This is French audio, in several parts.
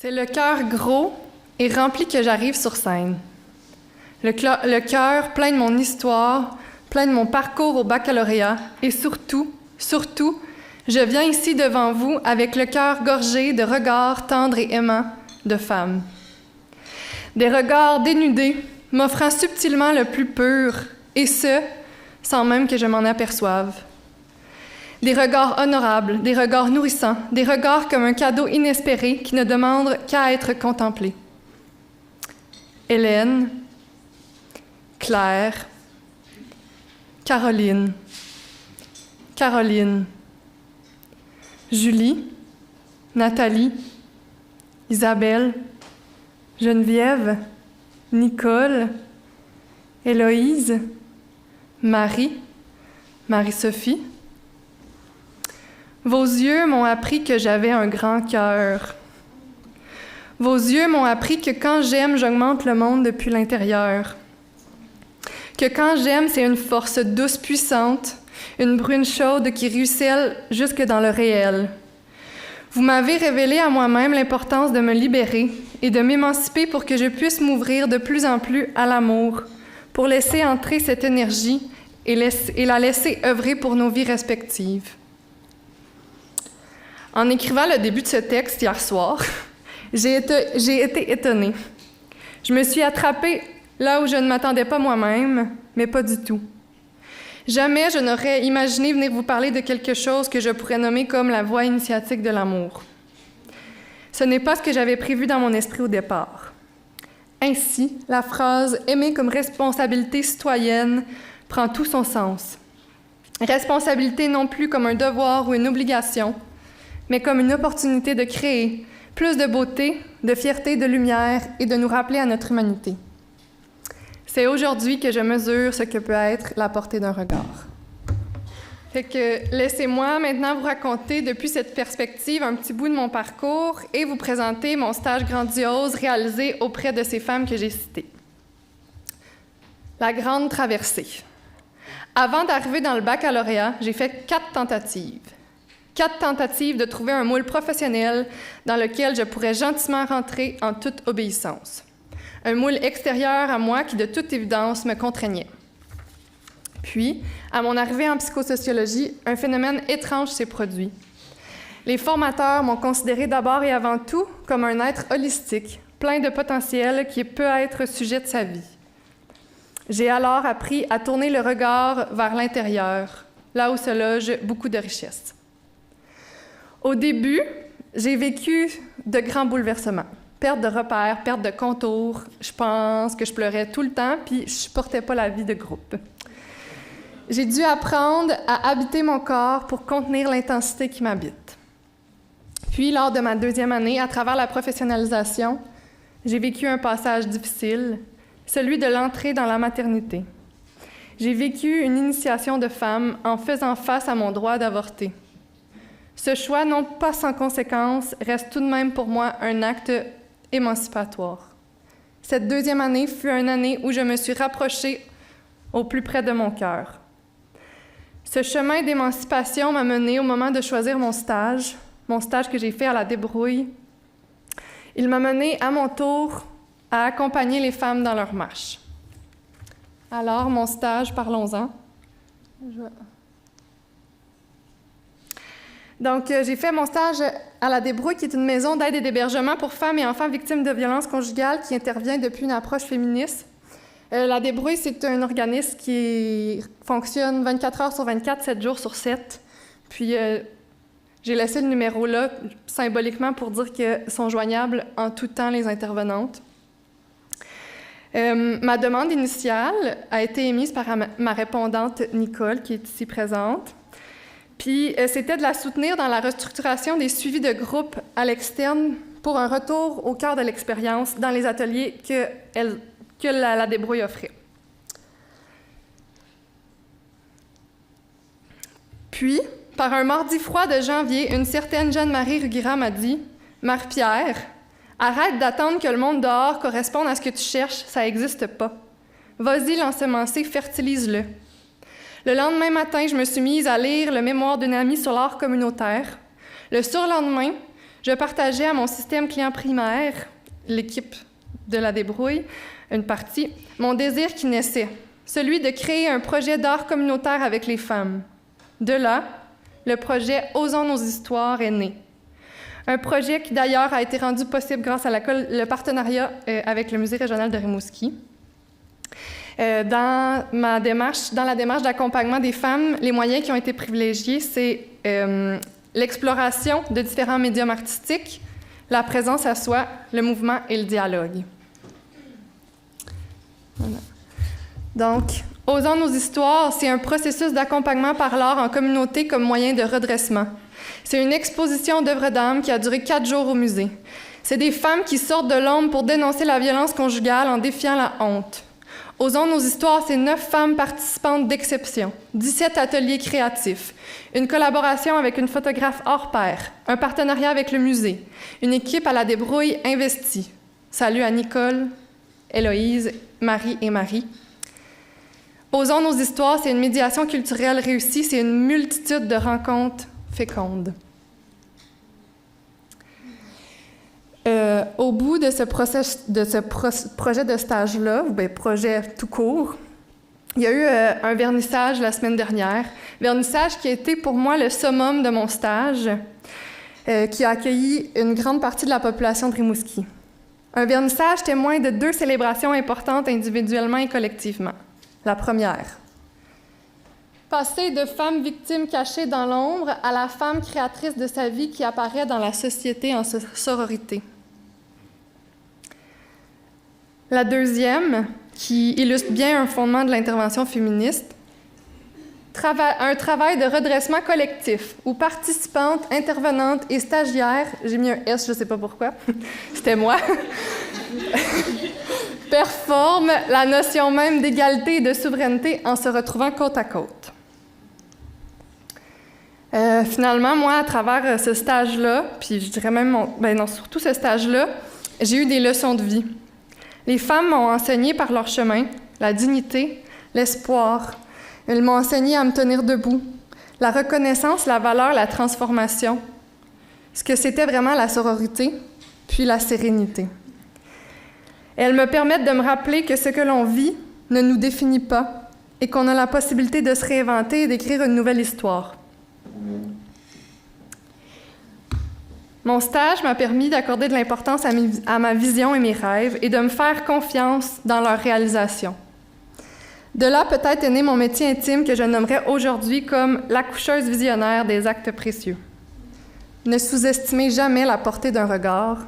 C'est le cœur gros et rempli que j'arrive sur scène. Le cœur plein de mon histoire, plein de mon parcours au baccalauréat et surtout, je viens ici devant vous avec le cœur gorgé de regards tendres et aimants de femmes. Des regards dénudés, m'offrant subtilement le plus pur, et ce, sans même que je m'en aperçoive. Des regards honorables, des regards nourrissants, des regards comme un cadeau inespéré qui ne demande qu'à être contemplé. Hélène, Claire, Caroline, Julie, Nathalie, Isabelle, Geneviève, Nicole, Héloïse, Marie-Sophie. Vos yeux m'ont appris que j'avais un grand cœur. Vos yeux m'ont appris que quand j'aime, j'augmente le monde depuis l'intérieur. Que quand j'aime, c'est une force douce, puissante, une brune chaude qui ruisselle jusque dans le réel. Vous m'avez révélé à moi-même l'importance de me libérer et de m'émanciper pour que je puisse m'ouvrir de plus en plus à l'amour, pour laisser entrer cette énergie et la laisser œuvrer pour nos vies respectives. En écrivant le début de ce texte hier soir, j'ai été étonnée. Je me suis attrapée là où je ne m'attendais pas moi-même, mais pas du tout. Jamais je n'aurais imaginé venir vous parler de quelque chose que je pourrais nommer comme la voie initiatique de l'amour. Ce n'est pas ce que j'avais prévu dans mon esprit au départ. Ainsi, la phrase « aimer comme responsabilité citoyenne » prend tout son sens. Responsabilité non plus comme un devoir ou une obligation, mais comme une opportunité de créer plus de beauté, de fierté, de lumière et de nous rappeler à notre humanité. C'est aujourd'hui que je mesure ce que peut être la portée d'un regard. Fait que laissez-moi maintenant vous raconter depuis cette perspective un petit bout de mon parcours et vous présenter mon stage grandiose réalisé auprès de ces femmes que j'ai citées. La grande traversée. Avant d'arriver dans le baccalauréat, j'ai fait 4 tentatives. 4 tentatives de trouver un moule professionnel dans lequel je pourrais gentiment rentrer en toute obéissance. Un moule extérieur à moi qui, de toute évidence, me contraignait. Puis, à mon arrivée en psychosociologie, un phénomène étrange s'est produit. Les formateurs m'ont considéré d'abord et avant tout comme un être holistique, plein de potentiel qui peut être sujet de sa vie. J'ai alors appris à tourner le regard vers l'intérieur, là où se loge beaucoup de richesses. Au début, j'ai vécu de grands bouleversements. Perte de repères, perte de contours. Je pense que je pleurais tout le temps, puis je supportais pas la vie de groupe. J'ai dû apprendre à habiter mon corps pour contenir l'intensité qui m'habite. Puis, lors de ma 2e année, à travers la professionnalisation, j'ai vécu un passage difficile, celui de l'entrée dans la maternité. J'ai vécu une initiation de femme en faisant face à mon droit d'avorter. Ce choix, non pas sans conséquence, reste tout de même pour moi un acte émancipatoire. Cette 2e année fut une année où je me suis rapprochée au plus près de mon cœur. Ce chemin d'émancipation m'a menée au moment de choisir mon stage que j'ai fait à la débrouille. Il m'a menée à mon tour à accompagner les femmes dans leur marche. Alors, mon stage, parlons-en. Donc, j'ai fait mon stage à la Débrouille, qui est une maison d'aide et d'hébergement pour femmes et enfants victimes de violences conjugales qui intervient depuis une approche féministe. La Débrouille, c'est un organisme qui fonctionne 24 heures sur 24, 7 jours sur 7. Puis, j'ai laissé le numéro là, symboliquement, pour dire que sont joignables en tout temps les intervenantes. Ma demande initiale a été émise par ma répondante Nicole, qui est ici présente. Puis, c'était de la soutenir dans la restructuration des suivis de groupe à l'externe pour un retour au cœur de l'expérience dans les ateliers que la Débrouille offrait. Puis, par un mardi froid de janvier, une certaine Jeanne-Marie Rugira m'a dit « Marie-Pierre, arrête d'attendre que le monde dehors corresponde à ce que tu cherches, ça n'existe pas. Vas-y l'ensemencer, fertilise-le. » Le lendemain matin, je me suis mise à lire le mémoire d'une amie sur l'art communautaire. Le surlendemain, Je partageais à mon système client primaire, l'équipe de la débrouille, une partie, mon désir qui naissait, celui de créer un projet d'art communautaire avec les femmes. De là, le projet « Osons nos histoires » est né. Un projet qui d'ailleurs a été rendu possible grâce à le partenariat avec le Musée régional de Rimouski. Dans la démarche d'accompagnement des femmes, les moyens qui ont été privilégiés, c'est l'exploration de différents médiums artistiques, la présence à soi, le mouvement et le dialogue. Voilà. Donc, Osons nos histoires, c'est un processus d'accompagnement par l'art en communauté comme moyen de redressement. C'est une exposition d'œuvres d'art qui a duré 4 jours au musée. C'est des femmes qui sortent de l'ombre pour dénoncer la violence conjugale en défiant la honte. Osons nos histoires, c'est 9 femmes participantes d'exception, 17 ateliers créatifs, une collaboration avec une photographe hors pair, un partenariat avec le musée, une équipe à la débrouille investie. Salut à Nicole, Héloïse, Marie et Marie. Osons nos histoires, c'est une médiation culturelle réussie, c'est une multitude de rencontres fécondes. Au bout de ce projet de stage-là, ou bien projet tout court, il y a eu un vernissage la semaine dernière. Vernissage qui a été pour moi le summum de mon stage, qui a accueilli une grande partie de la population de Rimouski. Un vernissage témoin de 2 célébrations importantes individuellement et collectivement. La première, passer de femme victime cachée dans l'ombre à la femme créatrice de sa vie qui apparaît dans la société en sororité. La deuxième, qui illustre bien un fondement de l'intervention féministe, un travail de redressement collectif où participantes, intervenantes et stagiaires, j'ai mis un S, je ne sais pas pourquoi, c'était moi, performent la notion même d'égalité et de souveraineté en se retrouvant côte à côte. Finalement, moi, à travers ce stage-là, puis je dirais même, surtout ce stage-là, j'ai eu des leçons de vie. Les femmes m'ont enseigné par leur chemin la dignité, l'espoir. Elles m'ont enseigné à me tenir debout, la reconnaissance, la valeur, la transformation, ce que c'était vraiment la sororité, puis la sérénité. Elles me permettent de me rappeler que ce que l'on vit ne nous définit pas et qu'on a la possibilité de se réinventer et d'écrire une nouvelle histoire. Mon stage m'a permis d'accorder de l'importance à ma vision et mes rêves et de me faire confiance dans leur réalisation. De là, peut-être est né mon métier intime que je nommerais aujourd'hui comme l'accoucheuse visionnaire des actes précieux. Ne sous-estimez jamais la portée d'un regard.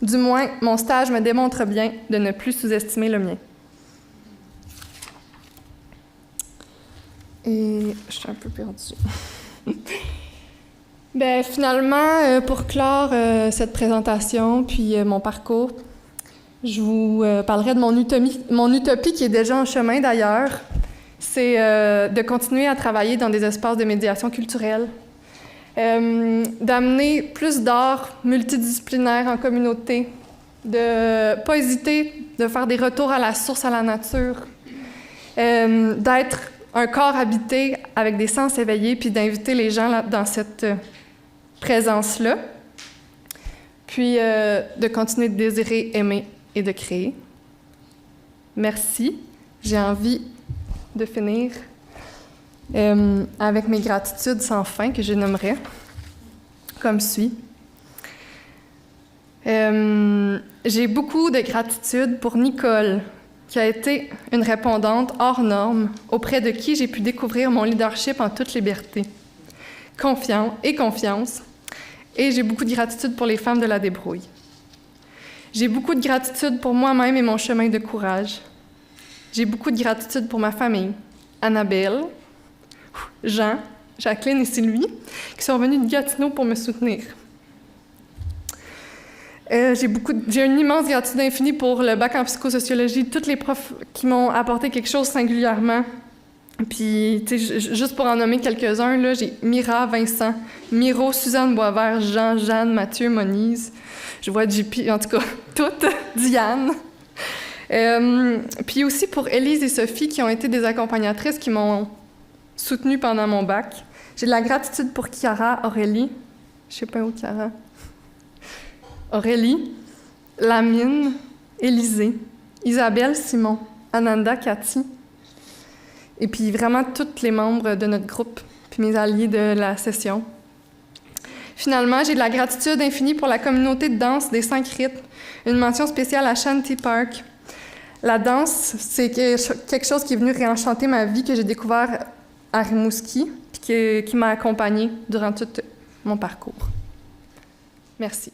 Du moins, mon stage me démontre bien de ne plus sous-estimer le mien. Et je suis un peu perdue. Finalement, pour clore cette présentation, puis mon parcours, je vous parlerai de mon utopie qui est déjà en chemin d'ailleurs. C'est de continuer à travailler dans des espaces de médiation culturelle, d'amener plus d'art multidisciplinaire en communauté, de ne pas hésiter de faire des retours à la source, à la nature, d'être un corps habité avec des sens éveillés, puis d'inviter les gens dans cette présence-là, puis de continuer de désirer, aimer et de créer. Merci. J'ai envie de finir avec mes gratitudes sans fin que je nommerai comme suit. J'ai beaucoup de gratitude pour Nicole, qui a été une répondante hors norme, auprès de qui j'ai pu découvrir mon leadership en toute liberté, confiance, et j'ai beaucoup de gratitude pour les femmes de la débrouille. J'ai beaucoup de gratitude pour moi-même et mon chemin de courage. J'ai beaucoup de gratitude pour ma famille, Annabelle, Jean, Jacqueline et Sylvie, qui sont venus de Gatineau pour me soutenir. J'ai une immense gratitude infinie pour le bac en psychosociologie, tous les profs qui m'ont apporté quelque chose singulièrement. Puis, juste pour en nommer quelques-uns, là, j'ai Mira, Vincent, Miro, Suzanne Boisvert, Jean, Jeanne, Mathieu, Monize. Je vois JP, en tout cas, toutes, Diane. Puis aussi pour Élise et Sophie, qui ont été des accompagnatrices qui m'ont soutenue pendant mon bac. J'ai de la gratitude pour Chiara, Aurélie. Je sais pas où Chiara. Aurélie, Lamine, Élisée, Isabelle, Simon, Ananda, Cathy, et puis vraiment tous les membres de notre groupe, puis mes alliés de la session. Finalement, j'ai de la gratitude infinie pour la communauté de danse des 5 rythmes. Une mention spéciale à Shanty Park. La danse, c'est quelque chose qui est venu réenchanter ma vie, que j'ai découvert à Rimouski, puis qui m'a accompagnée durant tout mon parcours. Merci.